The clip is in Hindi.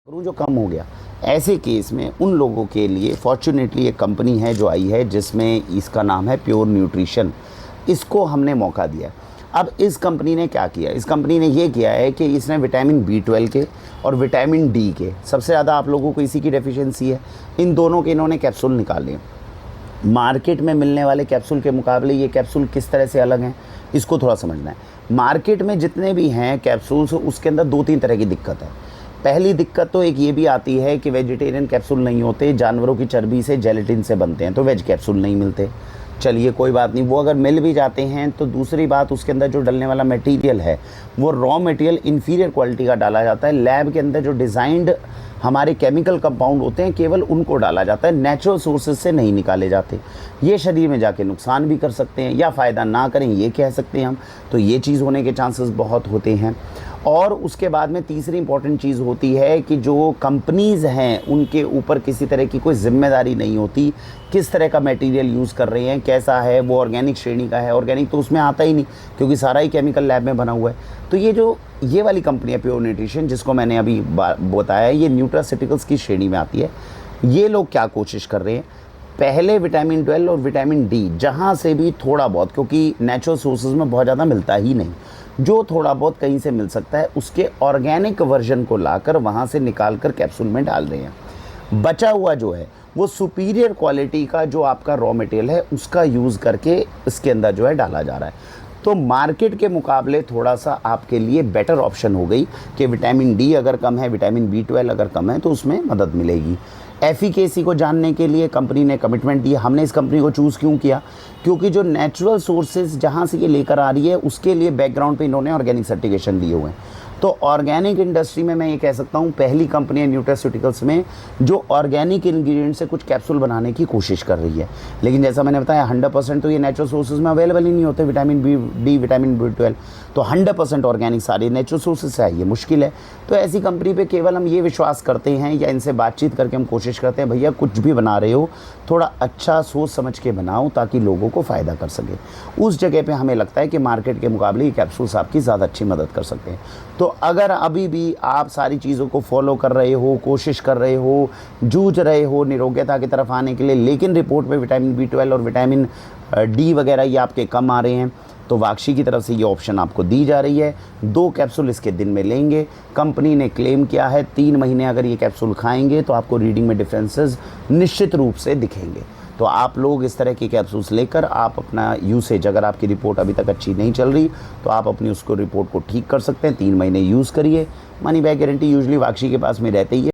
जो कम हो गया। ऐसे केस में उन लोगों के लिए फॉर्चुनेटली एक कंपनी है जो आई है जिसमें इसका नाम है प्योर न्यूट्रिशन। इसको हमने मौका दिया। अब इस कंपनी ने क्या किया, इस कंपनी ने ये किया है कि इसने विटामिन B12 के और विटामिन डी के, सबसे ज़्यादा आप लोगों को इसी की डेफिशिएंसी है, इन दोनों के इन्होंने कैप्सूल निकाले। मार्केट में मिलने वाले कैप्सूल के मुकाबले ये कैप्सूल किस तरह से अलग हैं, इसको थोड़ा समझना है। मार्केट में जितने भी हैं कैप्सूल्स, उसके अंदर 2-3 तरह की दिक्कत है। पहली दिक्कत तो एक ये भी आती है कि वेजिटेरियन कैप्सूल नहीं होते, जानवरों की चर्बी से, जेलेटिन से बनते हैं, तो वेज कैप्सूल नहीं मिलते। चलिए कोई बात नहीं, वो अगर मिल भी जाते हैं तो दूसरी बात, उसके अंदर जो डलने वाला मटेरियल है वो रॉ मटेरियल इन्फीरियर क्वालिटी का डाला जाता है। लैब के अंदर जो डिज़ाइंड हमारे केमिकल कंपाउंड होते हैं केवल उनको डाला जाता है, नेचुरल सोर्सेज से नहीं निकाले जाते। ये शरीर में जाके नुकसान भी कर सकते हैं या फ़ायदा ना करें, ये कह सकते हैं हम। तो ये चीज़ होने के चांसेस बहुत होते हैं। और उसके बाद में तीसरी इंपॉर्टेंट चीज़ होती है कि जो कंपनीज़ हैं उनके ऊपर किसी तरह की कोई जिम्मेदारी नहीं होती, किस तरह का मटेरियल यूज़ कर रहे हैं, कैसा है, वो ऑर्गेनिक श्रेणी का है, ऑर्गेनिक तो उसमें आता ही नहीं क्योंकि सारा ही केमिकल लैब में बना हुआ है। तो ये वाली कंपनी है प्योर न्यूट्रिशन, जिसको मैंने अभी बताया, ये न्यूट्रास्यूटिकल्स की श्रेणी में आती है। ये लोग क्या कोशिश कर रहे हैं, पहले विटामिन 12 और विटामिन डी जहाँ से भी थोड़ा बहुत, क्योंकि नेचुरल सोर्सेज में बहुत ज़्यादा मिलता ही नहीं, जो थोड़ा बहुत कहीं से मिल सकता है उसके ऑर्गेनिक वर्जन को लाकर वहाँ से निकाल कर कैप्सूल में डाल रहे हैं। बचा हुआ जो है वो सुपीरियर क्वालिटी का जो आपका रॉ मटेरियल है उसका यूज़ करके इसके अंदर जो है डाला जा रहा है। तो मार्केट के मुकाबले थोड़ा सा आपके लिए बेटर ऑप्शन हो गई कि विटामिन डी अगर कम है, विटामिन B12 अगर कम है तो उसमें मदद मिलेगी। एफिकेसी को जानने के लिए कंपनी ने कमिटमेंट दिया। हमने इस कंपनी को चूज़ क्यों किया, क्योंकि जो नेचुरल सोर्सेज जहाँ से ये लेकर आ रही है उसके लिए बैकग्राउंड पे इन्होंने ऑर्गेनिक सर्टिफिकेशन लिए हुए हैं। तो ऑर्गेनिक इंडस्ट्री में मैं ये कह सकता हूँ पहली कंपनी है न्यूट्रास्यूटिकल्स में जो ऑर्गेनिक इंग्रेडिएंट से कुछ कैप्सूल बनाने की कोशिश कर रही है। लेकिन जैसा मैंने बताया 100% तो ये नेचुरल सोर्सेज में अवेलेबल ही नहीं होते, विटामिन डी, विटामिन B12, तो 100% ऑर्गेनिक सारे नेचुरल सोर्सेज से है, ये मुश्किल है। तो ऐसी कंपनी पे केवल हम ये विश्वास करते हैं या इनसे बातचीत करके हम कोशिश करते हैं, भैया कुछ भी बना रहे हो थोड़ा अच्छा सोच समझ के बनाओ ताकि लोगों को फ़ायदा कर सके। उस जगह पे हमें लगता है कि मार्केट के मुकाबले ये कैप्सूल्स आपकी ज़्यादा अच्छी मदद कर सकते हैं। तो अगर अभी भी आप सारी चीज़ों को फॉलो कर रहे हो, कोशिश कर रहे हो, जूझ रहे हो निरोग्यता की तरफ आने के लिए, लेकिन रिपोर्ट में विटामिन B12 और विटामिन डी वगैरह ये आपके कम आ रहे हैं, तो वाक्षी की तरफ से ये ऑप्शन आपको दी जा रही है। 2 कैप्सूल इसके दिन में लेंगे। कंपनी ने क्लेम किया है 3 महीने अगर ये कैप्सूल खाएंगे तो आपको रीडिंग में डिफरेंसेस निश्चित रूप से दिखेंगे। तो आप लोग इस तरह की कैप्सूल्स लेकर आप अपना यूसेज, अगर आपकी रिपोर्ट अभी तक अच्छी नहीं चल रही तो आप अपनी उसको रिपोर्ट को ठीक कर सकते हैं। 3 महीने यूज़ करिए, मनी बैक गारंटी यूजुअली वाक्षी के पास में रहती ही है।